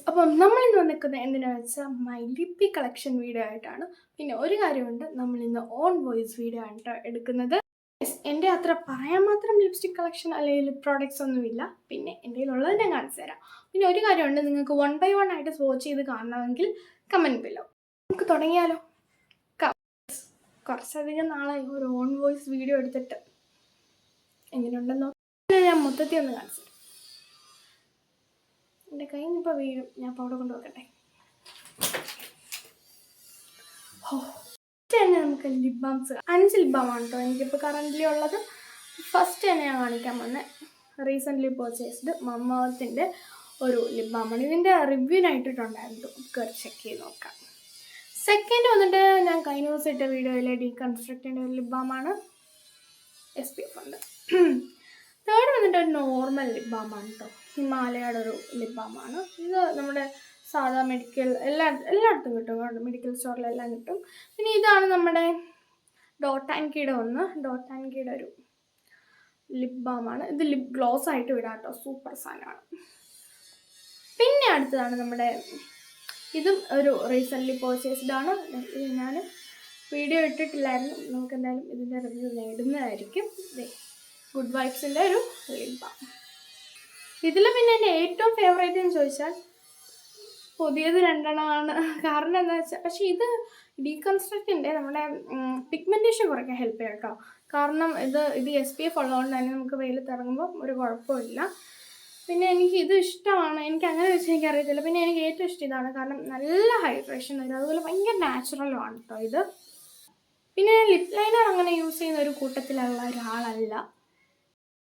അപ്പം നമ്മളിന്ന് വന്നിരിക്കുന്നത് എന്തിനാണെന്ന് വെച്ചാൽ മൈ ലിപ്പി കളക്ഷൻ വീഡിയോ ആയിട്ടാണ്. പിന്നെ ഒരു കാര്യമുണ്ട്, നമ്മളിന്ന് ഓൺ വോയിസ് വീഡിയോ ആണ് എടുക്കുന്നത്. എൻ്റെ അത്ര പറയാൻ മാത്രം ലിപ്സ്റ്റിക് കളക്ഷൻ അല്ലെങ്കിൽ ലിപ് പ്രോഡക്ട്സ് ഒന്നുമില്ല. പിന്നെ എൻ്റെ കയ്യിലുള്ളത് ഞാൻ കാണിച്ചു തരാം. പിന്നെ ഒരു കാര്യമുണ്ട്, നിങ്ങൾക്ക് 1 by 1 ആയിട്ട് വാച്ച് ചെയ്ത് കാണണമെങ്കിൽ കമൻറ്റ് ബില്ലോ. നമുക്ക് തുടങ്ങിയാലോ? കുറച്ചധികം നാളായി ഒരു ഓൺ വോയിസ് വീഡിയോ എടുത്തിട്ട്. എങ്ങനെയുണ്ടെന്നോ ഞാൻ മൊത്തത്തിൽ ഒന്ന് കാണിച്ചു. എൻ്റെ കയ്യിൽ നിന്ന് ഇപ്പോൾ വീഴും, ഞാൻ ഇപ്പോൾ അവിടെ കൊണ്ട് വെക്കട്ടെ. ഫസ്റ്റ് തന്നെ നമുക്ക് ലിപ് ബാംസ് 5 ലിപ് ബാമാണ് കേട്ടോ എനിക്കിപ്പോൾ കറൻ്റ്ലി ഉള്ളത്. ഫസ്റ്റ് തന്നെ ഞാൻ കാണിക്കാൻ വന്നത് റീസെൻ്റ്ലി പർച്ചേസ്ഡ് മമ്മാത്തിൻ്റെ ഒരു ലിപ് ബാമാണ്. ഇതിൻ്റെ റിവ്യൂനായിട്ടിട്ടുണ്ടായിരുന്നു, കയറി ചെക്ക് ചെയ്ത് നോക്കാം. സെക്കൻഡ് വന്നിട്ട് ഞാൻ കഴിഞ്ഞ ദിവസം ഇട്ട വീഡിയോയിലെ ഡീകൺസ്ട്രക്റ്റിൻ്റെ ഒരു ലിപ് ബാമാണ്, SPF ഉണ്ട്. തേർഡ് വന്നിട്ട് ഒരു നോർമൽ ലിപ് ബാമാണ് കേട്ടോ, ഹിമാലയയുടെ ഒരു ലിപ് ബാമാണ്. ഇത് നമ്മുടെ സാധാ മെഡിക്കൽ എല്ലായിടത്തും കിട്ടും, മെഡിക്കൽ സ്റ്റോറിലെല്ലാം കിട്ടും. പിന്നെ ഇതാണ് നമ്മുടെ ഡോട്ട് ആൻഡ് കീയുടെ ഒരു ലിപ് ബാമാണ്. ഇത് ലിപ് ഗ്ലോസ് ആയിട്ട് വിടാം കേട്ടോ, സൂപ്പർ സാധനമാണ്. പിന്നെ അടുത്തതാണ് നമ്മുടെ ഇതും ഒരു റീസെൻ്റ്ലി പർച്ചേസ്ഡ് ആണ്. ഇത് ഞാൻ വീഡിയോ ഇട്ടിട്ടില്ലായിരുന്നു, നമുക്ക് എന്തായാലും ഇതിൻ്റെ റിവ്യൂ നേടുന്നതായിരിക്കും. ഗുഡ് വൈബ്സിൻ്റെ ഒരു ലിപ് ബാം. ഇതിൽ പിന്നെ എൻ്റെ ഏറ്റവും ഫേവറേറ്റ് എന്ന് ചോദിച്ചാൽ പുതിയത് 2 എണ്ണമാണ്. കാരണം എന്താ വെച്ചാൽ, പക്ഷേ ഇത് ഡീകൺസ്ട്രക്റ്റിൻ്റെ നമ്മുടെ പിഗ്മെൻറ്റേഷൻ കുറയ്ക്കാൻ ഹെൽപ്പ് ചെയ്യാം കേട്ടോ. കാരണം ഇത് SPF ഉള്ളതുകൊണ്ട് തന്നെ നമുക്ക് വെയിലത്ത് ഇറങ്ങുമ്പോൾ ഒരു കുഴപ്പമില്ല. പിന്നെ എനിക്ക് ഇത് ഇഷ്ടമാണ്, എനിക്ക് അങ്ങനെ വെച്ചാൽ എനിക്കറിയത്തില്ല. പിന്നെ എനിക്ക് ഏറ്റവും ഇഷ്ടം ഇതാണ്, കാരണം നല്ല ഹൈഡ്രേഷൻ തരും, അതുപോലെ ഭയങ്കര നാച്ചുറലുമാണ് കേട്ടോ ഇത്. പിന്നെ ലിപ് ലൈനർ അങ്ങനെ യൂസ് ചെയ്യുന്ന ഒരു കൂട്ടത്തിലുള്ള ഒരാളല്ല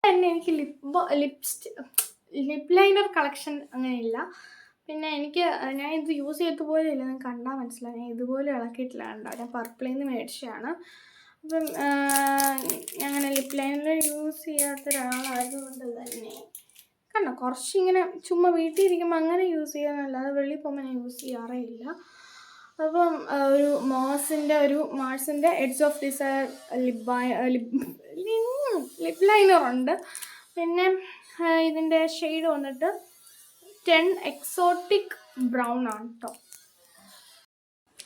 തന്നെ. എനിക്ക് ലിപ് ലൈനർ കളക്ഷൻ അങ്ങനെയില്ല. പിന്നെ ഞാൻ ഇത് യൂസ് ചെയ്തത് പോലെ ഇല്ല, നിങ്ങൾക്ക് കണ്ടാൽ മനസ്സിലായി. ഞാൻ ഇതുപോലെ ഇളക്കിയിട്ടില്ല കണ്ടോ, ഞാൻ പർപ്പിളിൽ നിന്ന് മേടിച്ചതാണ്. അപ്പം അങ്ങനെ ലിപ് ലൈനർ യൂസ് ചെയ്യാത്ത ഒരാളായതുകൊണ്ട് തന്നെ കണ്ടോ, കുറച്ചിങ്ങനെ ചുമ്മാ വീട്ടിൽ ഇരിക്കുമ്പോൾ അങ്ങനെ യൂസ് ചെയ്യാനല്ലാതെ വെളിയിൽ പോകുമ്പോൾ ഞാൻ യൂസ് ചെയ്യാറേ ഇല്ല. അപ്പം ഒരു മാഴ്സിൻ്റെ edge of desire lip liner ഉണ്ട്. പിന്നെ ഇതിൻ്റെ ഷെയ്ഡ് വന്നിട്ട് 10 എക്സോട്ടിക് ബ്രൗൺ ആണ് കേട്ടോ.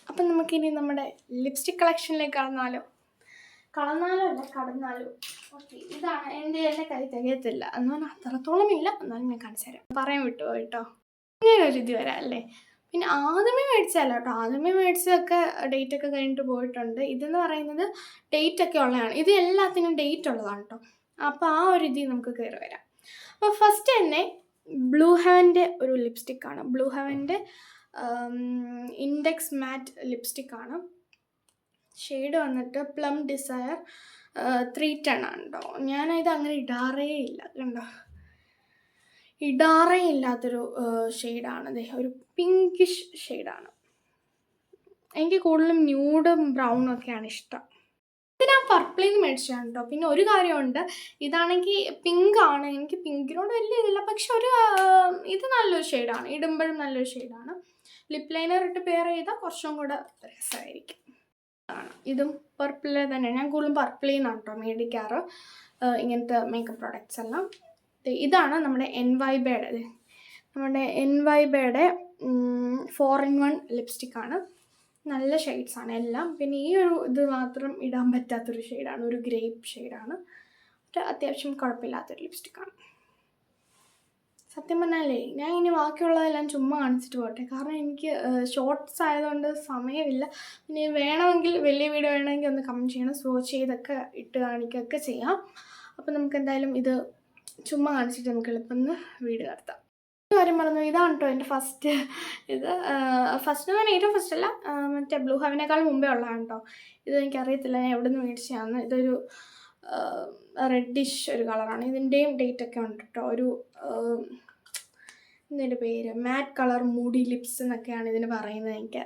അപ്പം നമുക്കിനി നമ്മുടെ ലിപ്സ്റ്റിക് കളക്ഷനിലേക്ക് കടന്നാലോ? ഓക്കെ, ഇതാണ്. എൻ്റെ കൈ തികയത്തില്ല എന്ന് പറഞ്ഞാൽ അത്രത്തോളം ഇല്ല, എന്നാലും ഞാൻ കാണിച്ചു തരാം. പറയാൻ വിട്ടു കേട്ടോ, ഇങ്ങനെ ഒരു ഇത് വരാം അല്ലേ. പിന്നെ ആദ്യമേ മേടിച്ചതല്ല കേട്ടോ, ആദ്യമേ മേടിച്ചതൊക്കെ ഡേറ്റൊക്കെ കഴിഞ്ഞിട്ട് പോയിട്ടുണ്ട്. ഇതെന്ന് പറയുന്നത് ഡേറ്റൊക്കെ ഉള്ളതാണ്, ഇത് എല്ലാത്തിനും ഡേറ്റ് ഉള്ളതാണ് കേട്ടോ. അപ്പോൾ ആ ഒരു ഇതിൽ നമുക്ക് കയറി വരാം. അപ്പോൾ ഫസ്റ്റ് തന്നെ ബ്ലൂ ഹെവൻ്റെ ഒരു ലിപ്സ്റ്റിക്കാണ്. ബ്ലൂ ഹെവൻ്റെ ഇൻഡെക്സ് മാറ്റ് ലിപ്സ്റ്റിക്കാണ്. ഷെയ്ഡ് വന്നിട്ട് പ്ലം ഡിസയർ 310 ആണ് കേട്ടോ. ഞാനിത് അങ്ങനെ ഇടാറേ ഇല്ലാത്തൊരു ഷെയ്ഡാണ്. ഒരു പിങ്കിഷ് ഷെയ്ഡാണ്. എനിക്ക് കൂടുതലും ന്യൂഡും ബ്രൗണും ഒക്കെയാണ് ഇഷ്ടം. ഇത് ഞാൻ പർപ്പിളിൽ നിന്ന് മേടിച്ചതാണ് കേട്ടോ. പിന്നെ ഒരു കാര്യമുണ്ട്, ഇതാണെങ്കിൽ പിങ്കാണ്. എനിക്ക് പിങ്കിനോട് വലിയ ഇതില്ല, പക്ഷെ ഇത് നല്ലൊരു ഷെയ്ഡാണ്, ഇടുമ്പോഴും നല്ലൊരു ഷെയ്ഡാണ്. ലിപ് ലൈനർ ഇട്ട് പെയർ ചെയ്താൽ കുറച്ചും കൂടെ രസമായിരിക്കും. ഇതും പർപ്പിൾ തന്നെ, ഞാൻ കൂടുതലും പർപ്പിളിൽ നിന്നാണ് കേട്ടോ മേടിക്കാറ് ഇങ്ങനത്തെ മേക്കപ്പ് പ്രോഡക്റ്റ്സ് എല്ലാം. ഇതാണ് നമ്മുടെ എൻവൈബയുടെ 4-in-1 ലിപ്സ്റ്റിക്കാണ്. നല്ല ഷെയ്ഡ്സാണ് എല്ലാം. പിന്നെ ഈ ഒരു ഇത് മാത്രം ഇടാൻ പറ്റാത്തൊരു ഷെയ്ഡാണ്, ഒരു ഗ്രേപ്പ് ഷെയ്ഡാണ്. അത്യാവശ്യം കുഴപ്പമില്ലാത്തൊരു ലിപ്സ്റ്റിക്കാണ്. സത്യം പറഞ്ഞാലേ ഞാൻ ഇനി ബാക്കിയുള്ളതെല്ലാം ചുമ്മാ കാണിച്ചിട്ട് പോട്ടെ, കാരണം എനിക്ക് ഷോർട്ട്സ് ആയതുകൊണ്ട് സമയമില്ല. പിന്നെ വേണമെങ്കിൽ വലിയ വീഡിയോ വേണമെങ്കിൽ ഒന്ന് കമൻറ്റ് ചെയ്യണം, സ്വാച്ച് ചെയ്തൊക്കെ ഇട്ട് കാണിക്കുകയൊക്കെ ചെയ്യാം. അപ്പോൾ നമുക്ക് എന്തായാലും ഇത് ചുമ്മാ കാണിച്ചിട്ട് നമുക്ക് എളുപ്പം വീഡിയോ നടത്താം. കാര്യം പറഞ്ഞു, ഇതാണ് കേട്ടോ എൻ്റെ ഫസ്റ്റ് ഇത്. ഫസ്റ്റ് ഞാൻ ഏറ്റവും ഫസ്റ്റ് അല്ല, മറ്റേ ബ്ലൂ ഹെവനേക്കാൾ മുമ്പേ ഉള്ളതാണ് കേട്ടോ. ഇത് എനിക്കറിയത്തില്ല ഞാൻ എവിടെ നിന്ന് മേടിച്ചതാണ്. ഇതൊരു റെഡിഷ് ഒരു കളറാണ്. ഇതിൻ്റെയും ഡേറ്റൊക്കെ ഉണ്ട് കേട്ടോ. ഇതിൻ്റെ പേര് മാറ്റ് കളർ മൂഡി ലിപ്സ് എന്നൊക്കെയാണ് ഇതിന് പറയുന്നത്. എനിക്ക്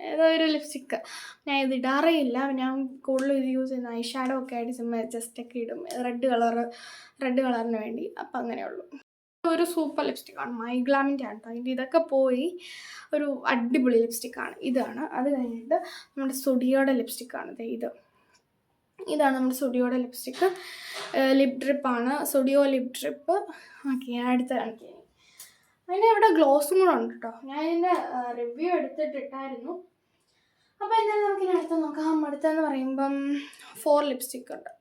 ഏതോ ഒരു ലിപ്സ്റ്റിക്ക്. ഞാൻ ഇത് ഇടാറേ ഇല്ല. ഞാൻ കൂടുതലും ഇത് യൂസ് ചെയ്യുന്ന ഐ ഷാഡോ ഒക്കെ ആയിട്ട് ചുമ്മാ ജസ്റ്റൊക്കെ ഇടും, റെഡ് കളറിന് വേണ്ടി. അപ്പം അങ്ങനെയുള്ളൂ. ഒരു സൂപ്പർ ലിപ്സ്റ്റിക്കാണ്, മൈഗ്ലാമിൻ്റെ ആണ് കേട്ടോ. അതിൻ്റെ ഇതൊക്കെ പോയി ഒരു അടിപൊളി ലിപ്സ്റ്റിക്കാണ്. ഇതാണ്. അത് കഴിഞ്ഞിട്ട് നമ്മുടെ സുഡിയോയുടെ ലിപ്സ്റ്റിക്കാണ് ഇതാണ് നമ്മുടെ സുഡിയോയുടെ ലിപ് ഡ്രിപ്പാണ്. Zudio lip drip. ഓക്കെ, അടുത്ത കാണിക്കാം. അതിൻ്റെ ഇവിടെ ഗ്ലോസും കൂടെ ഉണ്ട് കേട്ടോ. ഞാൻ ഇതിൻ്റെ റിവ്യൂ എടുത്തിട്ടിട്ടായിരുന്നു. അപ്പോൾ എന്തായാലും നമുക്കിനി അടുത്ത നോക്കാം. അടുത്തെന്ന് പറയുമ്പം 4 ലിപ്സ്റ്റിക് ഉണ്ട്.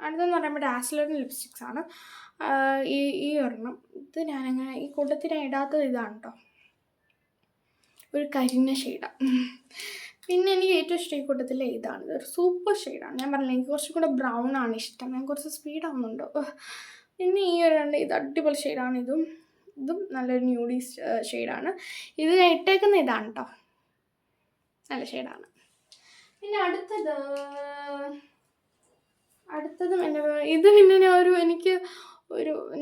അടുത്തെന്ന് പറയുമ്പോൾ ഡാസ്ലറിൻ്റെ ലിപ്സ്റ്റിക്സാണ്. ഈ ഒരെണ്ണം ഇത് ഞാനങ്ങനെ ഈ കൂട്ടത്തിന് ഇടാത്തത് ഇതാണ് കേട്ടോ, ഒരു കരിഞ്ഞ ഷെയ്ഡാണ്. പിന്നെ എനിക്ക് ഏറ്റവും ഇഷ്ടം ഈ കൂട്ടത്തിലെ ഇതാണ്, ഇതൊരു സൂപ്പർ ഷെയ്ഡാണ്. ഞാൻ പറഞ്ഞില്ല എനിക്ക് കുറച്ചും കൂടെ ബ്രൗൺ ആണ് ഇഷ്ടം, ഞാൻ കുറച്ച് സ്പീഡാവുന്നുണ്ടോ. പിന്നെ ഈ ഒരു ഇത് അടിപൊളി ഷെയ്ഡാണ്. ഇതും നല്ലൊരു ന്യൂഡി ഷെയ്ഡാണ്. ഇത് ഞാൻ ഇട്ടേക്കുന്ന ഇതാണ് കേട്ടോ, നല്ല ഷെയ്ഡാണ്. പിന്നെ അടുത്തതും എൻ്റെ ഇത് പിന്നെ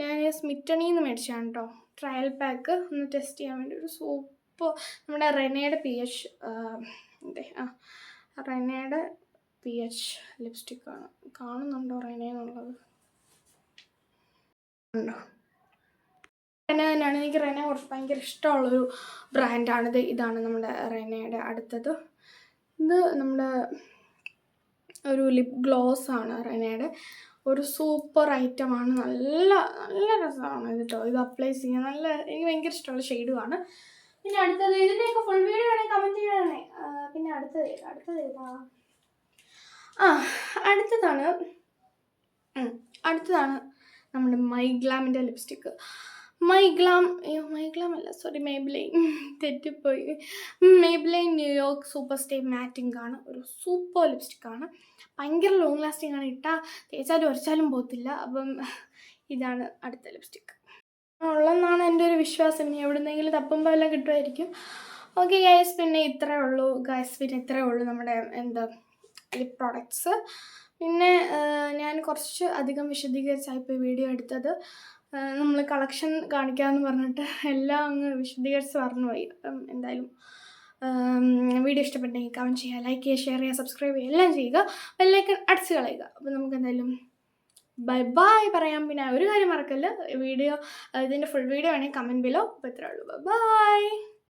ഞാൻ സ്മിറ്റണിയിൽ നിന്ന് മേടിച്ചാണ് കേട്ടോ, ട്രയൽ പാക്ക് ഒന്ന് ടെസ്റ്റ് ചെയ്യാൻ വേണ്ടി. ഒരു സൂപ്പർ നമ്മുടെ റെനയുടെ റെനയുടെ PH ലിപ്സ്റ്റിക്കാണ്. കാണുന്നുണ്ടോ റെന എന്നുള്ളത്? ഉണ്ടോ? റെന തന്നെയാണ്. എനിക്ക് റെന കുറച്ച് ഭയങ്കര ഇഷ്ടമുള്ളൊരു ബ്രാൻഡാണിത്. ഇതാണ് നമ്മുടെ റെനയുടെ അടുത്തത്. ഇത് നമ്മുടെ ഒരു ലിപ് ഗ്ലോസ് ആണ് റെനയുടെ. ഒരു സൂപ്പർ ഐറ്റമാണ്. നല്ല നല്ല രസമാണ് ഇത് കേട്ടോ. ഇത് അപ്ലൈ ചെയ്യാൻ എനിക്ക് ഭയങ്കര ഇഷ്ടമുള്ള ഷെയ്ഡുമാണ്. പിന്നെ അടുത്തത് ഇതിൻ്റെയൊക്കെ ഫുൾ വീഡിയോ വേണമെങ്കിൽ കമൻറ്റ് ചെയ്യണേ. പിന്നെ അടുത്തത് ഏതാ അടുത്തതാണ് നമ്മുടെ മൈഗ്ലാമിൻ്റെ ലിപ്സ്റ്റിക്ക്. മൈഗ്ലാം അല്ല, സോറി, മെയ്ബ്ലിൻ, തെറ്റിപ്പോയി. മെയ്ബ്ലിൻ ന്യൂയോർക്ക് സൂപ്പർ സ്റ്റേ മാറ്റിംഗ് ആണ്. ഒരു സൂപ്പർ ലിപ്സ്റ്റിക്കാണ്. ഭയങ്കര ലോങ് ലാസ്റ്റിംഗ് ആണ്. തേച്ചാലും ഉരച്ചാലും പോകത്തില്ല. അപ്പം ഇതാണ് അടുത്ത ലിപ്സ്റ്റിക്ക് ഉള്ളതെന്നാണ് എൻ്റെ ഒരു വിശ്വാസം. ഇനി എവിടുന്നെങ്കിലും തപ്പുമ്പോൾ എല്ലാം കിട്ടുമായിരിക്കും. ഓക്കെ ഗൈസ്, പിന്നെ ഇത്രയേ ഉള്ളൂ നമ്മുടെ ലിപ് പ്രോഡക്ട്സ്. പിന്നെ ഞാൻ കുറച്ച് അധികം വിശദീകരിച്ചായിപ്പോൾ വീഡിയോ എടുത്തത്. നമ്മൾ കളക്ഷൻ കാണിക്കാമെന്ന് പറഞ്ഞിട്ട് എല്ലാം അങ്ങ് വിശദീകരിച്ച് മറന്നുപോയി. അപ്പം എന്തായാലും വീഡിയോ ഇഷ്ടപ്പെട്ടെങ്കിൽ കമൻറ്റ് ചെയ്യുക, ലൈക്ക് ചെയ്യുക, ഷെയർ ചെയ്യുക, സബ്സ്ക്രൈബ് ചെയ്യുക, എല്ലാം ചെയ്യുക. ബെല്ലൈക്കൺ അടിച്ച് കളയുക. അപ്പോൾ നമുക്ക് എന്തായാലും ബൈ പറയാം. പിന്നെ ഒരു കാര്യം മറക്കല്ല, ഇതിൻ്റെ ഫുൾ വീഡിയോ ആണെങ്കിൽ കമൻറ്റ് ബിലോ. അപ്പോൾ ഇത്രയേ ഉള്ളൂ. ബൈ.